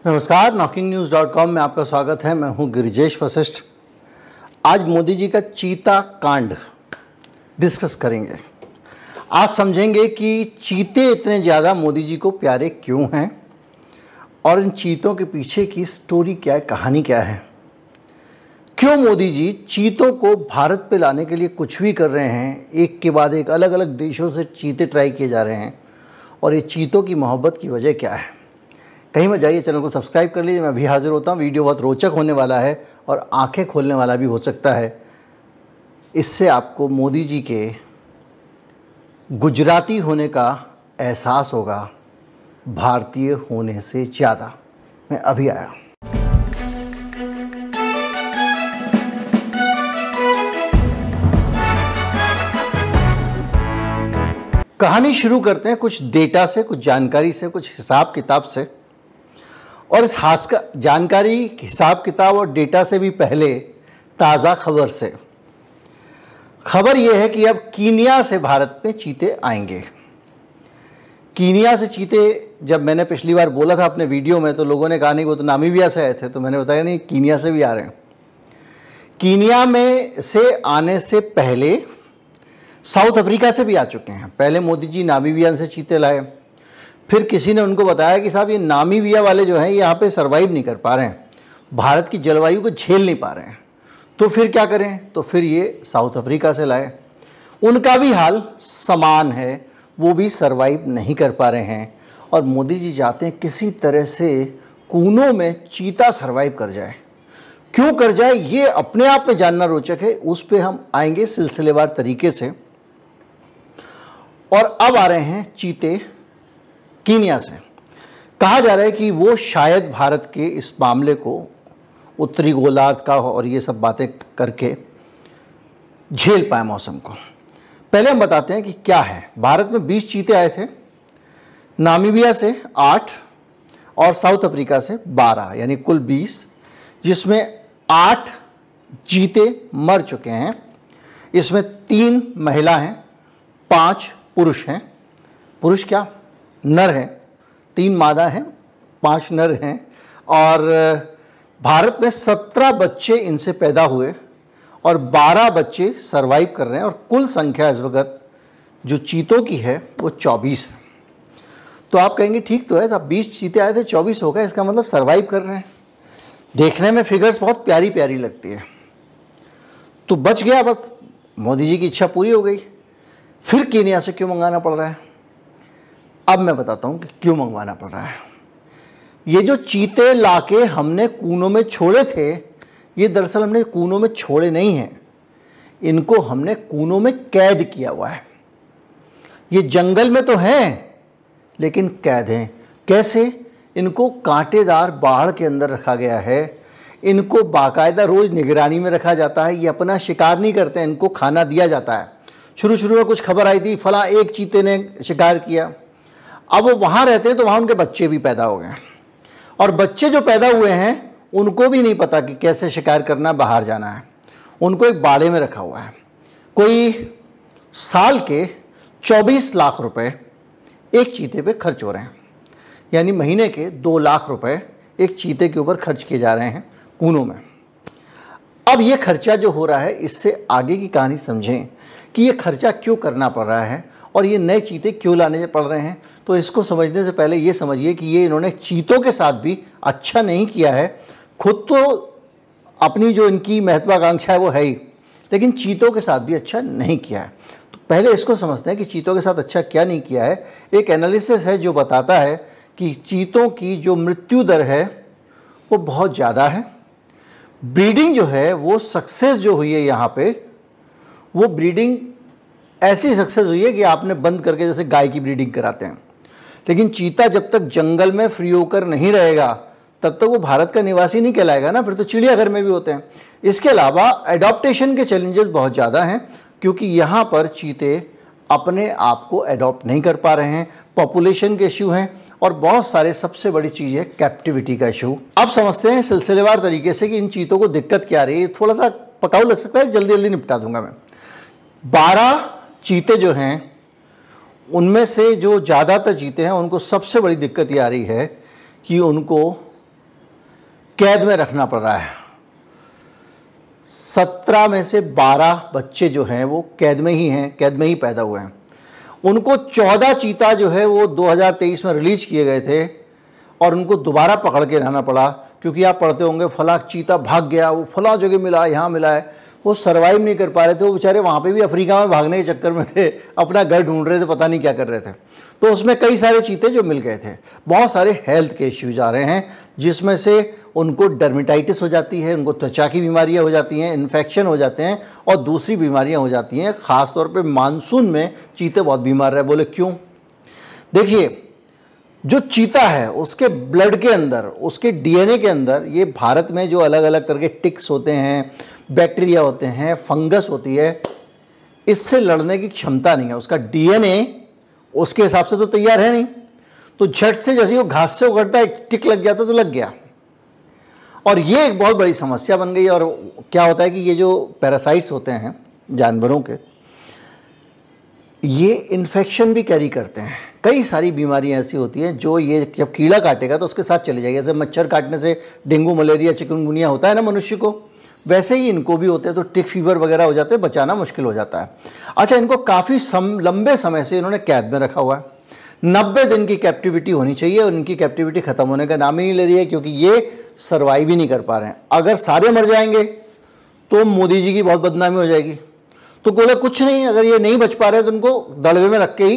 नमस्कार, knocking-news.com में आपका स्वागत है। मैं हूं गिरिजेश वशिष्ठ। आज मोदी जी का चीता कांड डिस्कस करेंगे। आज समझेंगे कि चीते इतने ज़्यादा मोदी जी को प्यारे क्यों हैं और इन चीतों के पीछे की स्टोरी क्या है, कहानी क्या है। क्यों मोदी जी चीतों को भारत पे लाने के लिए कुछ भी कर रहे हैं, एक के बाद एक अलग अलग देशों से चीते ट्राई किए जा रहे हैं, और ये चीतों की मोहब्बत की वजह क्या है। कहीं मत जाइए, चैनल को सब्सक्राइब कर लीजिए। मैं अभी हाजिर होता हूँ। वीडियो बहुत रोचक होने वाला है और आंखें खोलने वाला भी हो सकता है। इससे आपको मोदी जी के गुजराती होने का एहसास होगा, भारतीय होने से ज़्यादा। मैं अभी आया। कहानी शुरू करते हैं कुछ डेटा से, कुछ जानकारी से, कुछ हिसाब किताब से। और इस जानकारी, हिसाब किताब और डेटा से भी पहले ताज़ा खबर से। खबर यह है कि अब कीनिया से भारत में चीते आएंगे। कीनिया से चीते, जब मैंने पिछली बार बोला था अपने वीडियो में, तो लोगों ने कहा नहीं वो तो नामीबिया से आए थे। तो मैंने बताया नहीं, कीनिया से भी आ रहे हैं। कीनिया में से आने से पहले साउथ अफ्रीका से भी आ चुके हैं। पहले मोदी जी नामीबिया से चीते लाए, फिर किसी ने उनको बताया कि साहब ये नामीबिया वाले जो हैं यहाँ पे सरवाइव नहीं कर पा रहे हैं, भारत की जलवायु को झेल नहीं पा रहे हैं, तो फिर क्या करें। तो फिर ये साउथ अफ्रीका से लाए। उनका भी हाल समान है, वो भी सरवाइव नहीं कर पा रहे हैं। और मोदी जी चाहते हैं किसी तरह से कूनों में चीता सरवाइव कर जाए। क्यों कर जाए ये अपने आप में जानना रोचक है, उस पर हम आएंगे सिलसिलेवार तरीके से। और अब आ रहे हैं चीते कीनिया से। कहा जा रहा है कि वो शायद भारत के इस मामले को उत्तरी गोलार्ध का और ये सब बातें करके झेल पाए मौसम को। पहले हम बताते हैं कि क्या है। भारत में 20 चीते आए थे, नामीबिया से 8 और साउथ अफ्रीका से 12, यानी कुल 20, जिसमें 8 चीते मर चुके हैं। इसमें 3 महिला हैं, 5 पुरुष हैं। पुरुष क्या, नर हैं। 3 मादा हैं, 5 नर हैं। और भारत में 17 बच्चे इनसे पैदा हुए और 12 बच्चे सरवाइव कर रहे हैं। और कुल संख्या इस वक्त जो चीतों की है वो 24 है। तो आप कहेंगे ठीक तो है, तो 20 चीते आए थे, 24 हो गए, इसका मतलब सरवाइव कर रहे हैं। देखने में फिगर्स बहुत प्यारी प्यारी लगती है। तो बच गया, बस मोदी जी की इच्छा पूरी हो गई। फिर कीनिया से क्यों मंगाना पड़ रहा है, अब मैं बताता हूं कि क्यों मंगवाना पड़ रहा है। ये जो चीते लाके हमने कूनों में छोड़े थे, ये दरअसल हमने कूनों में छोड़े नहीं हैं, इनको हमने कूनों में कैद किया हुआ है। ये जंगल में तो हैं लेकिन कैद हैं। कैसे? इनको कांटेदार बाड़ के अंदर रखा गया है। इनको बाकायदा रोज निगरानी में रखा जाता है। ये अपना शिकार नहीं करते, इनको खाना दिया जाता है। शुरू में कुछ खबर आई थी, फला एक चीते ने शिकार किया। अब वो वहाँ रहते हैं तो वहाँ उनके बच्चे भी पैदा हो गए, और बच्चे जो पैदा हुए हैं उनको भी नहीं पता कि कैसे शिकार करना, बाहर जाना है। उनको एक बाड़े में रखा हुआ है। कोई साल के 24 लाख रुपए एक चीते पे खर्च हो रहे हैं, यानी महीने के 2 लाख रुपए एक चीते के ऊपर खर्च किए जा रहे हैं कूनों में। अब ये खर्चा जो हो रहा है, इससे आगे की कहानी समझें कि ये खर्चा क्यों करना पड़ रहा है और ये नए चीते क्यों लाने पड़ रहे हैं। तो इसको समझने से पहले ये समझिए कि ये इन्होंने चीतों के साथ भी अच्छा नहीं किया है। खुद तो अपनी जो इनकी महत्वाकांक्षा है वो है ही, लेकिन चीतों के साथ भी अच्छा नहीं किया है। तो पहले इसको समझते हैं कि चीतों के साथ अच्छा क्या नहीं किया है। एक एनालिसिस है जो बताता है कि चीतों की जो मृत्यु दर है वो बहुत ज़्यादा है। ब्रीडिंग जो है वो सक्सेस जो हुई है यहाँ पे, वो ब्रीडिंग ऐसी सक्सेस हुई है कि आपने बंद करके जैसे गाय की ब्रीडिंग कराते हैं। लेकिन चीता जब तक जंगल में फ्री होकर नहीं रहेगा तब तक वो भारत का निवासी नहीं कहलाएगा ना, फिर तो चिड़ियाघर में भी होते हैं। इसके अलावा एडॉप्टेशन के चैलेंजेस बहुत ज़्यादा हैं, क्योंकि यहाँ पर चीते अपने आप को एडॉप्ट नहीं कर पा रहे हैं। पॉपुलेशन के इशू हैं और बहुत सारे, सबसे बड़ी चीज़ है कैप्टिविटी का इशू। अब समझते हैं सिलसिलेवार तरीके से कि इन चीतों को दिक्कत क्या आ रही है। थोड़ा सा पकाऊ लग सकता है, जल्दी जल्दी निपटा दूंगा मैं। 12 चीते जो हैं उनमें से जो ज़्यादातर चीते हैं उनको सबसे बड़ी दिक्कत ये आ रही है कि उनको कैद में रखना पड़ रहा है। 17 में से 12 बच्चे जो हैं वो कैद में ही हैं, कैद में ही पैदा हुए हैं। उनको 14 चीता जो है वो 2023 में रिलीज किए गए थे और उनको दोबारा पकड़ के रहना पड़ा, क्योंकि आप पढ़ते होंगे फला चीता भाग गया, वो फला जगह मिला, यहाँ मिला है। वो सर्वाइव नहीं कर पा रहे थे, वो बेचारे वहाँ पे भी अफ्रीका में भागने के चक्कर में थे, अपना घर ढूंढ रहे थे, पता नहीं क्या कर रहे थे। तो उसमें कई सारे चीते जो मिल गए थे। बहुत सारे हेल्थ के इश्यूज आ रहे हैं, जिसमें से उनको डर्मेटाइटिस हो जाती है, उनको त्वचा की बीमारियां हो जाती हैं, इन्फेक्शन हो जाते हैं और दूसरी बीमारियां हो जाती हैं। ख़ासतौर पे मानसून में चीते बहुत बीमार रहे। बोले क्यों? देखिए, जो चीता है उसके ब्लड के अंदर, उसके डीएनए के अंदर ये भारत में जो अलग अलग तरह के टिक्स होते हैं, बैक्टीरिया होते हैं, फंगस होती है, इससे लड़ने की क्षमता नहीं है। उसका डीएनए उसके हिसाब से तो तैयार है नहीं, तो झट से जैसे वो घास से उगड़ता है, टिक लग जाता तो लग गया। और ये एक बहुत बड़ी समस्या बन गई है। और क्या होता है कि ये जो पैरासाइट्स होते हैं जानवरों के, ये इन्फेक्शन भी कैरी करते हैं। कई सारी बीमारियां ऐसी होती हैं जो ये जब कीड़ा काटेगा तो उसके साथ चली जाएगी। जैसे मच्छर काटने से डेंगू, मलेरिया, चिकनगुनिया होता है ना मनुष्य को, वैसे ही इनको भी होते हैं। तो टिक फीवर वगैरह हो जाते हैं, बचाना मुश्किल हो जाता है। अच्छा, इनको काफ़ी लंबे समय से इन्होंने कैद में रखा हुआ है। 90 दिन की कैप्टिविटी होनी चाहिए और इनकी कैप्टिविटी ख़त्म होने का नाम ही नहीं ले रही है, क्योंकि ये सर्वाइव ही नहीं कर पा रहे हैं। अगर सारे मर जाएंगे तो मोदी जी की बहुत बदनामी हो जाएगी। तो बोले कुछ नहीं, अगर ये नहीं बच पा रहे तो उनको दड़बे में रख के ही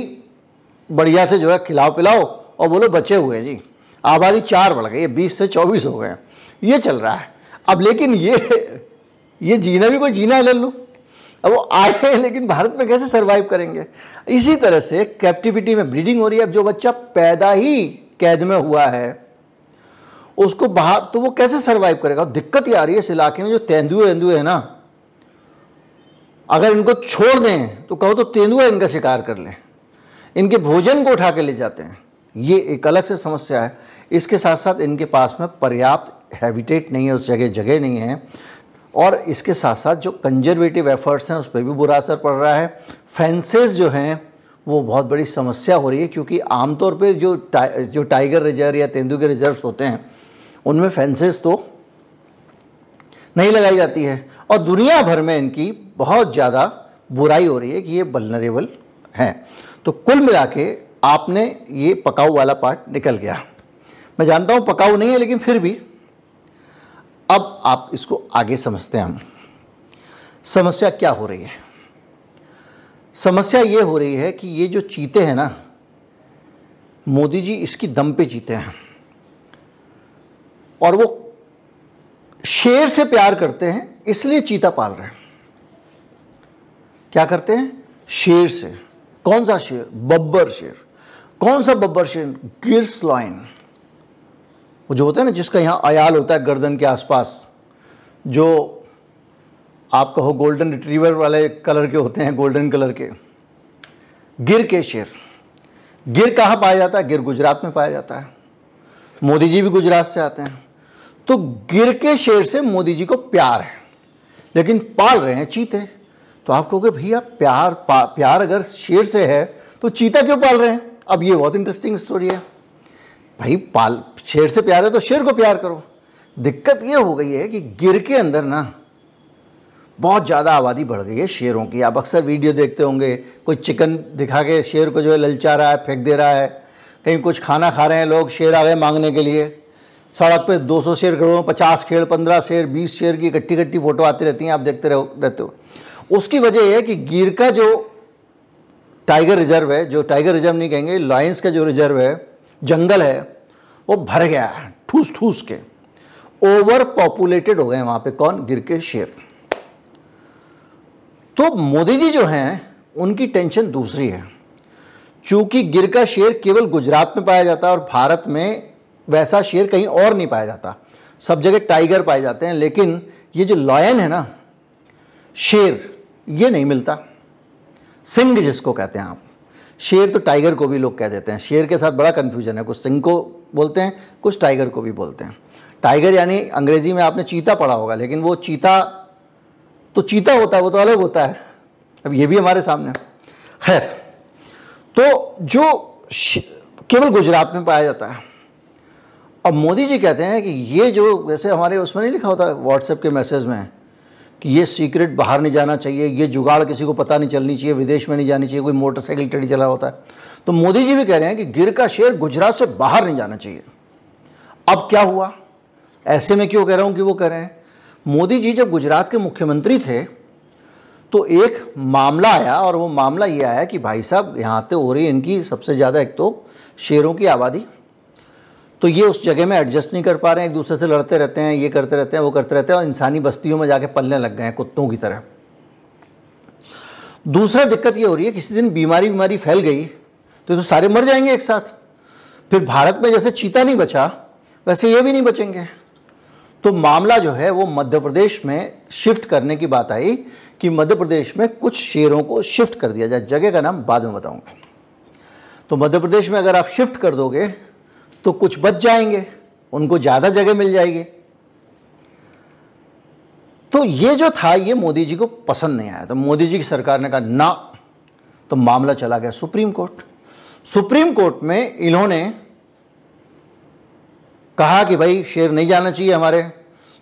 बढ़िया से जो है खिलाओ पिलाओ और बोलो बचे हुए हैं जी। आबादी 4 बढ़ गई है, 20 से 24 हो गए, ये चल रहा है अब। लेकिन ये जीना भी कोई जीना है लल्लू। अब वो आए हैं, लेकिन भारत में कैसे सर्वाइव करेंगे? इसी तरह से कैप्टिविटी में ब्रीडिंग हो रही है। अब जो बच्चा पैदा ही कैद में हुआ है उसको बाहर, तो वो कैसे सर्वाइव करेगा? दिक्कत ये आ रही है इस इलाके में, जो तेंदुए है ना, अगर इनको छोड़ दें तो कहो तो तेंदुए इनका शिकार कर लें, इनके भोजन को उठा के ले जाते हैं। ये एक अलग से समस्या है। इसके साथ साथ इनके पास में पर्याप्त हैबिटेट नहीं है, उस जगह नहीं है। और इसके साथ साथ जो कंजर्वेटिव एफर्ट्स हैं उस पर भी बुरा असर पड़ रहा है। फेंसेस जो हैं वो बहुत बड़ी समस्या हो रही है, क्योंकि आमतौर पे जो टाइगर रिजर्व या तेंदुए के रिजर्व्स होते हैं उनमें फेंसेस तो नहीं लगाई जाती है। और दुनिया भर में इनकी बहुत ज़्यादा बुराई हो रही है कि ये वल्नरेबल हैं। तो कुल मिला के आपने ये पकाऊ वाला पार्ट निकल गया। मैं जानता हूँ पकाऊ नहीं है, लेकिन फिर भी अब आप इसको आगे समझते हैं। हम समस्या क्या हो रही है? समस्या ये हो रही है कि ये जो चीते हैं ना, मोदी जी इसकी दम पे जीते हैं और वो शेर से प्यार करते हैं, इसलिए चीता पाल रहे हैं। क्या करते हैं? शेर से। कौन सा शेर? बब्बर शेर। कौन सा बब्बर शेर? गिर स्लॉइन, वो जो होता है ना, जिसका यहाँ अयाल होता है गर्दन के आसपास, जो आप कहो गोल्डन रिट्रीवर वाले कलर के होते हैं, गोल्डन कलर के। गिर के शेर। गिर कहाँ पाया जाता है? गिर गुजरात में पाया जाता है। मोदी जी भी गुजरात से आते हैं। तो गिर के शेर से मोदी जी को प्यार है, लेकिन पाल रहे हैं चीते। तो आप कहोगे भैया प्यार अगर शेर से है तो चीता क्यों पाल रहे हैं? अब ये बहुत इंटरेस्टिंग स्टोरी है भाई। शेर से प्यार है तो शेर को प्यार करो। दिक्कत ये हो गई है कि गिर के अंदर ना बहुत ज़्यादा आबादी बढ़ गई है शेरों की। आप अक्सर वीडियो देखते होंगे, कोई चिकन दिखा के शेर को जो है ललचा रहा है, फेंक दे रहा है। कहीं कुछ खाना खा रहे हैं लोग, शेर आ गए मांगने के लिए। सड़क पे 200 शेर खड़े हो, 50 शेर, 15 शेर, 20 शेर की इकट्ठी फोटो आती रहती हैं, आप देखते रहते हो। उसकी वजह यह है कि गिर का जो टाइगर रिजर्व है, जो टाइगर रिजर्व नहीं कहेंगे, लायंस का जो रिजर्व है, जंगल है, वो भर गया है ठूस ठूस के। ओवर पॉपुलेटेड हो गए वहाँ पे। कौन? गिर के शेर। तो मोदी जी जो हैं उनकी टेंशन दूसरी है। चूंकि गिर का शेर केवल गुजरात में पाया जाता है और भारत में वैसा शेर कहीं और नहीं पाया जाता, सब जगह टाइगर पाए जाते हैं। लेकिन ये जो लायन है ना, शेर, ये नहीं मिलता। सिंह जिसको कहते हैं आप, शेर तो टाइगर को भी लोग कह देते हैं। शेर के साथ बड़ा कन्फ्यूजन है, कुछ सिंह को बोलते हैं, कुछ टाइगर को भी बोलते हैं। टाइगर यानी अंग्रेजी में आपने चीता पढ़ा होगा, लेकिन वो चीता तो चीता होता है, वो तो अलग होता है। अब ये भी हमारे सामने है। तो जो केवल गुजरात में पाया जाता है अब मोदी जी कहते हैं कि ये जो जैसे हमारे उसमें नहीं लिखा होता व्हाट्सएप के मैसेज में कि ये सीक्रेट बाहर नहीं जाना चाहिए, ये जुगाड़ किसी को पता नहीं चलनी चाहिए, विदेश में नहीं जानी चाहिए, कोई मोटरसाइकिल टेढ़ी चला होता है, तो मोदी जी भी कह रहे हैं कि गिर का शेर गुजरात से बाहर नहीं जाना चाहिए। अब क्या हुआ, ऐसे में क्यों कह रहा हूं कि वो कह रहे हैं, मोदी जी जब गुजरात के मुख्यमंत्री थे तो एक मामला आया, और वो मामला ये आया कि भाई साहब यहाँ पे हो रही है इनकी सबसे ज़्यादा एक तो शेरों की आबादी, तो ये उस जगह में एडजस्ट नहीं कर पा रहे हैं, एक दूसरे से लड़ते रहते हैं, ये करते रहते हैं, वो करते रहते हैं, और इंसानी बस्तियों में जाके पलने लग गए हैं कुत्तों की तरह। दूसरा दिक्कत ये हो रही है, किसी दिन बीमारी फैल गई तो सारे मर जाएंगे एक साथ, फिर भारत में जैसे चीता नहीं बचा वैसे ये भी नहीं बचेंगे। तो मामला जो है वो मध्य प्रदेश में शिफ्ट करने की बात आई कि मध्य प्रदेश में कुछ शेरों को शिफ्ट कर दिया जाए, जगह का नाम बाद में बताऊंगा। तो मध्य प्रदेश में अगर आप शिफ्ट कर दोगे तो कुछ बच जाएंगे, उनको ज़्यादा जगह मिल जाएगी। तो ये जो था ये मोदी जी को पसंद नहीं आया, तो मोदी जी की सरकार ने कहा ना, तो मामला चला गया सुप्रीम कोर्ट। सुप्रीम कोर्ट में इन्होंने कहा कि भाई शेर नहीं जाना चाहिए हमारे,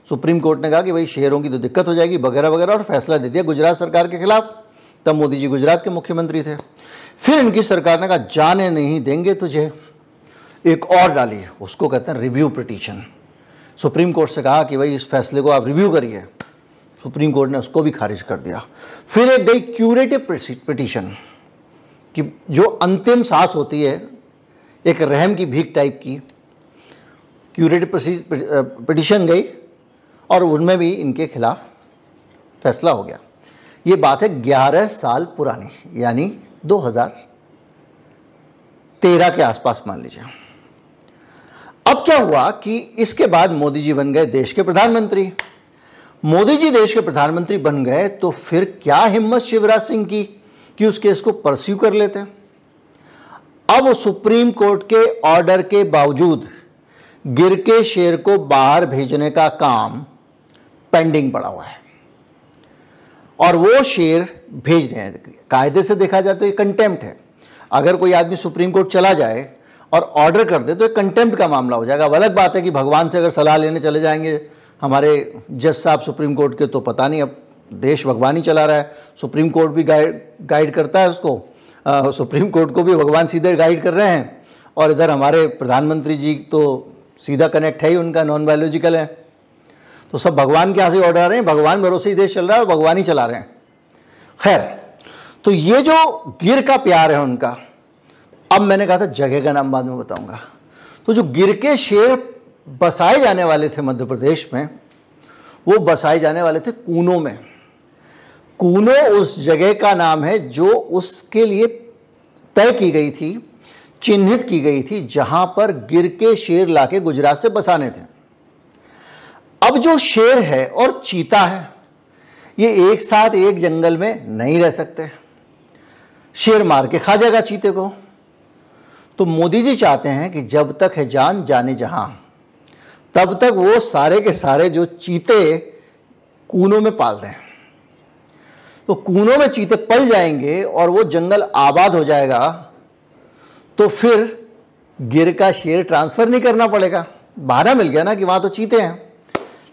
सुप्रीम कोर्ट ने कहा कि भाई शेरों की तो दिक्कत हो जाएगी वगैरह वगैरह, और फैसला दे दिया गुजरात सरकार के खिलाफ। तब मोदी जी गुजरात के मुख्यमंत्री थे। फिर इनकी सरकार ने कहा जाने नहीं देंगे तुझे, एक और डाली, उसको कहते हैं रिव्यू पिटीशन। सुप्रीम कोर्ट से कहा कि भाई इस फैसले को आप रिव्यू करिए, सुप्रीम कोर्ट ने उसको भी खारिज कर दिया। फिर एक गई क्यूरेटिव पिटीशन कि जो अंतिम सांस होती है, एक रहम की भीख टाइप की क्यूरेटिव पिटीशन गई, और उनमें भी इनके खिलाफ फैसला हो गया। ये बात है 11 साल पुरानी, यानी 2013 के आसपास मान लीजिए। अब क्या हुआ कि इसके बाद मोदी जी बन गए देश के प्रधानमंत्री। मोदी जी देश के प्रधानमंत्री बन गए तो फिर क्या हिम्मत शिवराज सिंह की कि उस केस को परस्यू कर लेते। अब सुप्रीम कोर्ट के ऑर्डर के बावजूद गिर के शेर को बाहर भेजने का काम पेंडिंग पड़ा हुआ है, और वो शेर भेज रहे हैं। कायदे से देखा जाए तो ये कंटेम्प्ट है। अगर कोई आदमी सुप्रीम कोर्ट चला जाए और ऑर्डर कर दे तो एक कंटेम्प्ट का मामला हो जाएगा। अब अलग बात है कि भगवान से अगर सलाह लेने चले जाएंगे हमारे जज साहब सुप्रीम कोर्ट के, तो पता नहीं, अब देश भगवान ही चला रहा है, सुप्रीम कोर्ट भी गाइड करता है उसको, सुप्रीम कोर्ट को भी भगवान सीधे गाइड कर रहे हैं, और इधर हमारे प्रधानमंत्री जी तो सीधा कनेक्ट है ही उनका, नॉन बायोलॉजिकल है, तो सब भगवान के यहाँ से ऑर्डर आ रहे हैं, भगवान भरोसे ही देश चल रहा है और भगवान ही चला रहे हैं। खैर, तो ये जो गिर का प्यार है उनका, अब मैंने कहा था जगह का नाम बाद में बताऊंगा। तो जो गिर के शेर बसाए जाने वाले थे मध्य प्रदेश में, वो बसाए जाने वाले थे कूनो में। कूनो उस जगह का नाम है जो उसके लिए तय की गई थी, चिन्हित की गई थी, जहां पर गिर के शेर लाके गुजरात से बसाने थे। अब जो शेर है और चीता है, ये एक साथ एक जंगल में नहीं रह सकते, शेर मार के खा जाएगा चीते को। तो मोदी जी चाहते हैं कि जब तक है जान जाने जहां, तब तक वो सारे के सारे जो चीते कूनों में पाल दें। तो कूनों में चीते पल जाएंगे और वो जंगल आबाद हो जाएगा, तो फिर गिर का शेर ट्रांसफर नहीं करना पड़ेगा। बहाना मिल गया ना कि वहां तो चीते हैं,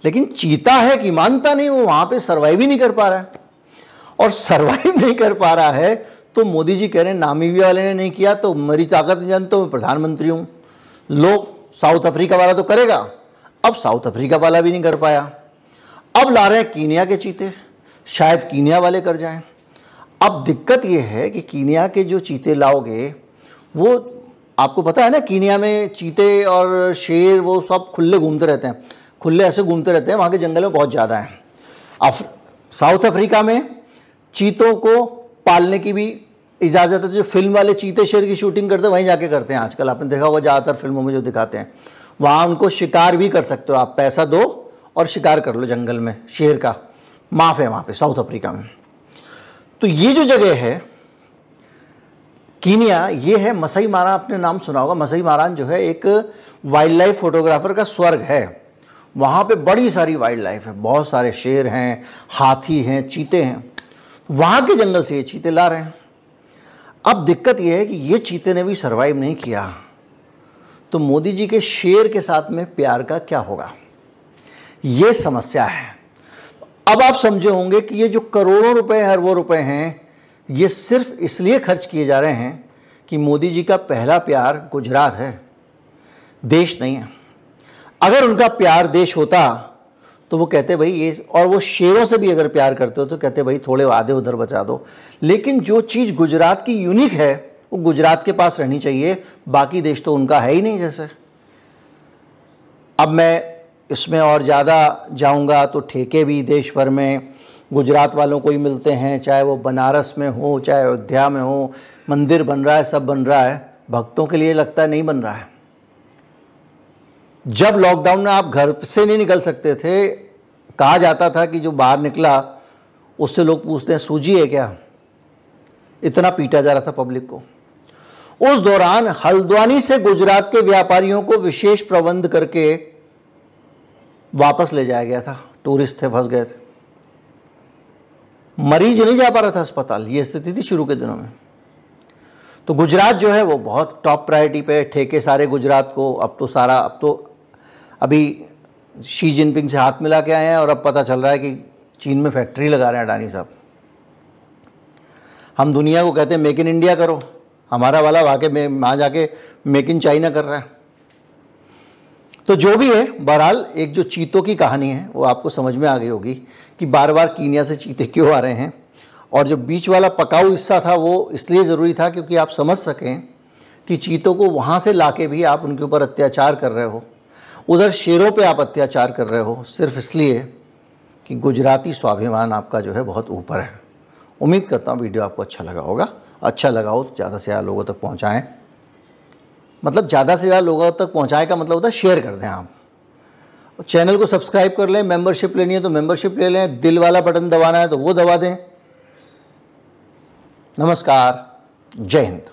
लेकिन चीता है कि मानता नहीं, वो वहां पे सर्वाइव ही नहीं कर पा रहा है। और सर्वाइव नहीं कर पा रहा है तो मोदी जी कह रहे हैं नामीबिया वाले ने नहीं किया तो मेरी ताकत नहीं जानते, मैं प्रधानमंत्री हूं। लो, साउथ अफ्रीका वाला तो करेगा, अब साउथ अफ्रीका वाला भी नहीं कर पाया। अब ला रहे हैं कीनिया के चीते, शायद कीनिया वाले कर जाएं। अब दिक्कत यह है कि कीनिया के जो चीते लाओगे, वो आपको पता है ना, कीनिया में चीते और शेर वो सब खुले घूमते रहते हैं, खुले ऐसे घूमते रहते हैं, वहाँ के जंगल में बहुत ज़्यादा हैं। साउथ अफ्रीका में चीतों को पालने की भी इजाज़त है। जो फिल्म वाले चीते शेर की शूटिंग करते हैं वहीं जाके करते हैं आजकल, आपने देखा होगा ज़्यादातर फिल्मों में जो दिखाते हैं। वहाँ उनको शिकार भी कर सकते हो आप, पैसा दो और शिकार कर लो जंगल में, शेर का माफ़ है वहाँ पे साउथ अफ्रीका में। तो ये जो जगह है कीनिया, ये है मसाई मारा, आपने नाम सुना होगा। मसाई मारान जो है एक वाइल्ड लाइफ फोटोग्राफर का स्वर्ग है। वहाँ पे बड़ी सारी वाइल्ड लाइफ है, बहुत सारे शेर हैं, हाथी हैं, चीते हैं। वहाँ के जंगल से ये चीते ला रहे हैं। अब दिक्कत ये है कि ये चीते ने भी सर्वाइव नहीं किया, तो मोदी जी के शेर के साथ में प्यार का क्या होगा, ये समस्या है। अब आप समझे होंगे कि ये जो करोड़ों रुपए अरबों रुपए हैं, ये सिर्फ इसलिए खर्च किए जा रहे हैं कि मोदी जी का पहला प्यार गुजरात है, देश नहीं है। अगर उनका प्यार देश होता तो वो कहते भाई ये, और वो शेरों से भी अगर प्यार करते हो तो कहते भाई थोड़े आधे उधर बचा दो। लेकिन जो चीज़ गुजरात की यूनिक है वो गुजरात के पास रहनी चाहिए, बाकी देश तो उनका है ही नहीं। जैसे अब मैं इसमें और ज़्यादा जाऊंगा तो ठेके भी देश भर में गुजरात वालों को ही मिलते हैं, चाहे वो बनारस में हो, चाहे अयोध्या में हो। मंदिर बन रहा है, सब बन रहा है, भक्तों के लिए लगता है नहीं बन रहा है। जब लॉकडाउन में आप घर से नहीं निकल सकते थे, कहा जाता था कि जो बाहर निकला उससे लोग पूछते हैं सूजी है क्या, इतना पीटा जा रहा था पब्लिक को। उस दौरान हल्द्वानी से गुजरात के व्यापारियों को विशेष प्रबंध करके वापस ले जाया गया था। टूरिस्ट थे, फंस गए थे, मरीज नहीं जा पा रहा था अस्पताल, ये स्थिति थी शुरू के दिनों में। तो गुजरात जो है वो बहुत टॉप प्रायोरिटी पे, ठेके सारे गुजरात को। अब तो अभी शी जिनपिंग से हाथ मिला के आए हैं और अब पता चल रहा है कि चीन में फैक्ट्री लगा रहे हैं अडानी साहब। हम दुनिया को कहते हैं मेक इन इंडिया करो, हमारा वाला वाकई में वहाँ जाके मेक इन चाइना कर रहा है। तो जो भी है, बहरहाल एक जो चीतों की कहानी है वो आपको समझ में आ गई होगी कि बार बार कीनिया से चीते क्यों आ रहे हैं। और जो बीच वाला पकाऊ हिस्सा था वो इसलिए ज़रूरी था क्योंकि आप समझ सकें कि चीतों को वहाँ से लाके भी आप उनके ऊपर अत्याचार कर रहे हो, उधर शेरों पे आप अत्याचार कर रहे हो, सिर्फ इसलिए कि गुजराती स्वाभिमान आपका जो है बहुत ऊपर है। उम्मीद करता हूँ वीडियो आपको अच्छा लगा होगा। अच्छा लगा हो तो ज़्यादा से ज़्यादा लोगों तक पहुँचाएँ। मतलब ज़्यादा से ज़्यादा लोगों तक पहुँचाए का मतलब होता है शेयर कर दें आप। चैनल को सब्सक्राइब कर लें, मेंबरशिप लेनी है तो मेंबरशिप ले लें, दिल वाला बटन दबाना है तो वो दबा दें। नमस्कार, जय हिंद।